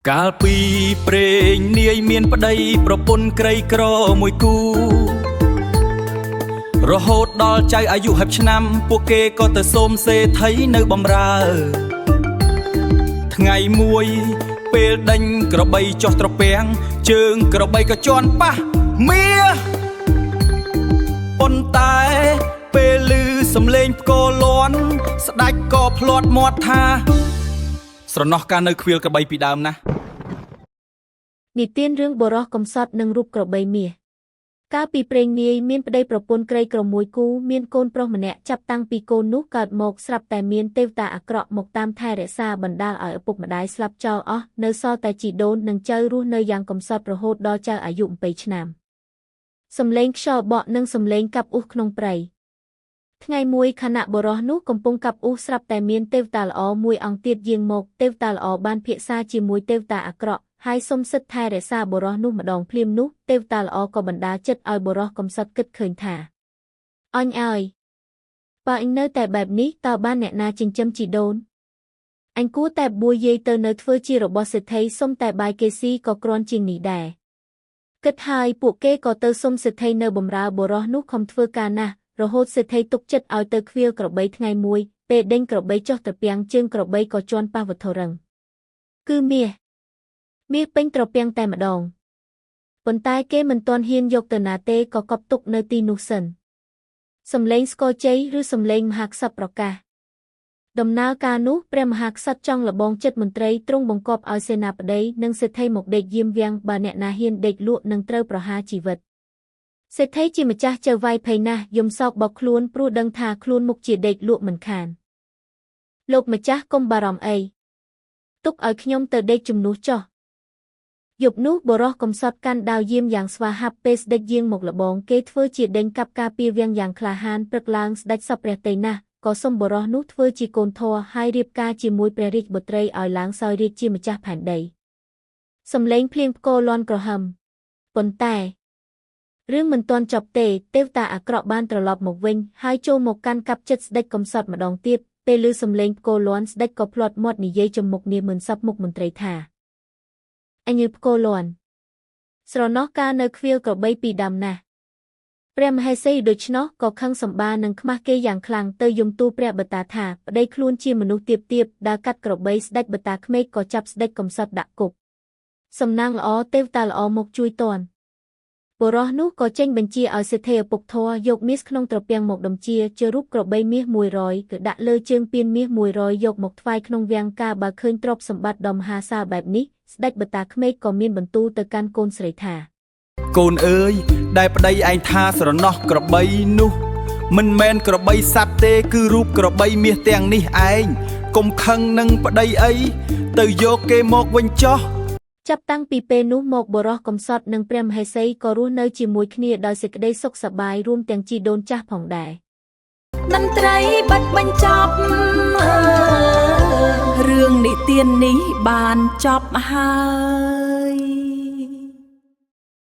កាលពីព្រេងនាយមានប្តីប្រពន្ធក្រីក្រមួយគូរហូតដល់ចៅអាយុ10ឆ្នាំពួកគេក៏ទៅសូមសេដ្ឋីនៅបម្រើថ្ងៃមួយពេលដេញក្របីចុះត្រពាំងជើងក្របីក៏ជន់ប៉ះមាប៉ុន្តែពេលឮសំឡេងផ្គរលាន់ស្ដេចក៏ភ្លាត់មាត់ថាស្រណោះការនៅខ្វៀលក្របីពីដើមណានិទានរឿងបុរសកំសត់និងរូបក្របីមាសកាលពីព្រេងនាយមានប្តីប្រពន្ធក្រីក្រមួយគូមានកូនប្រុសម្នាក់ចាប់តាំងពីកូននោះកើតមកស្រាប់តែមានទេវតាអាក្រក់មកតាមថែរក្សាបណ្ដាលឲ្យឪពុកម្ដាយស្លាប់ចោលអស់នៅសល់តែជីដូននិងចៅរស់នៅយ៉ាងកំសត់រហូតដល់ចៅអាយុ20ឆ្នាំសំឡេងខ្យល់បក់និងសំឡេងកាប់អ៊ូសក្នុងព្រៃថ្ងៃមួយខណៈបុរសនោះកំពុងកាប់អ៊ូសស្រាប់តែមានទេវតាល្អមួយអង្គទៀតយាងមកទេវតាល្អបានភាសាជាមួយទេវតាអាក្រក់ហើយសុំសិទ្ធិថែរក្សាបុរសនោះម្ដងភ្លាមនោះទេវតាល្អក៏បណ្ដាចិត្តឲ្យបុរសកំសត់គិតឃើញថាអញឲ្យបើអញនៅតែបែបនេះតើបានអ្នកណាចិញ្ចឹមជីដូនអញគួរតែបួសយាយទៅនៅធ្វើជារបស់សេដ្ឋីសុំតែបាយគេស៊ីក៏គ្រាន់ជាងនេះដែរគិតហើយពួកគេក៏ទៅសុំសេដ្ឋីនៅបម្រើបុរសនោះខំធ្វើការណាស់រហូតសេដ្ឋីទុកចិត្តឲ្យទៅខ្វៀលក្របីថ្ងៃមួយពេលដេញក្របីចុះត្រពាំងជើងក្របីក៏ជន់ប៉ះវត្ថុរឹងគឺមាសពេញត្រពាំងតែម្ដងប៉ុន្តែគេមិនទាន់ហ៊ានយកទៅណាទេក៏កប់ទុកនៅទីនោះសិនសំឡេងស្គរជ័យឬសំឡេងមហាក្សត្រប្រកាសដំណើរការនោះព្រះមហាក្សត្រចង់លបងចិត្តមន្ត្រីទ្រង់បង្គាប់ឲ្យសេនាបតីនិងសេដ្ឋីមកដេកយាមវាំងបើអ្នកណាហ៊ានដេកលក់នឹងត្រូវប្រហារជីវិតសេដ្ឋីជាម្ចាស់ចៅវាយភ័យណាស់យំសោកបោកខ្លួនព្រោះដឹងថាខ្លួនមុខជាដេកលក់មិនខានលោកម្ចាស់កុំបារម្ភអីទុកឲ្យខ្ញុំទៅដេកជំនួសចុះយប់នោះបុរសកំសត់កាន់ដាវយាមយ៉ាងស្វាហាប់ពេលស្ដេចយាងមកលបងគេធ្វើជាដេញកាប់ការពារវាំងយ៉ាងក្លាហានព្រឹកឡើងស្ដេចសពព្រះទ័យណាស់ក៏សុំបុរសនោះធ្វើជាកូនធម៌ហើយរៀបការជាមួយព្រះរាជបុត្រីឲ្យឡើងសោយរាជជាម្ចាស់ផែនដីសំឡេងភ្លៀងផ្គរលាន់ក្រហមប៉ុន្តែរឿងមិនទាន់ចប់ទេទេវតាអាក្រក់បានត្រឡប់មកវិញហើយចូលមកកាន់កាប់ចិត្តស្ដេចកំសត់ម្ដងទៀតពេលឮសំឡេងផ្គរលាន់ស្ដេចក៏ភ្លាត់មាត់និយាយចំមុខនាមឿនសពមុខមន្ត្រីថាអញផ្គរលាន់ស្រណោះការនៅខ្វៀលក្របីពីដើមណាស់ព្រះមហេសីដូច្នោះក៏ខឹងសម្បានឹងខ្មាស់គេយ៉ាងខ្លាំងទៅយំទូលព្រះបតាថាប្តីខ្លួនជាមនុស្សទៀបដើរកាត់ក្របីស្ដេចបតាក្មេកក៏ចាប់ស្ដេចកំសត់ដាក់គុកសំណាងល្អទេវតាល្អមកជួយតន់បុរសនោះក៏ចេញបញ្ជាឲ្យសេដ្ឋីឪពុកធរយកមាសក្នុងត្រពាំងមកដំជារូបក្របីមាស100គឺដាក់លើជើងពានមាស100យកមកថ្វាយក្នុងវាំងការបើឃើញទ្រព្យសម្បត្តិដ៏មហាសាលបែបនេះស្ដេចបតាក្មេកក៏មានបន្ទូលទៅកាន់កូនស្រីថាកូនអើយដែលប្តីឯងថាស្រណោះក្របីនោះមិនមែនក្របីសត្វទេគឺរូបក្របីមាសទាំងនេះឯងកុំខឹងនឹងប្តីអីទៅយកគេមកវិញចុះចាប់តាំងពីពេលនោះមកបុរសកំសត់និងព្រះមហេសីក៏រស់នៅជាមួយគ្នាដោយសេចក្តីសុខសប្បាយរួមទាំងជីដូនចាស់ផងដែរតន្ត្រីបាត់បញ្ចប់រឿងនិទាននេះបានចប់ហើយ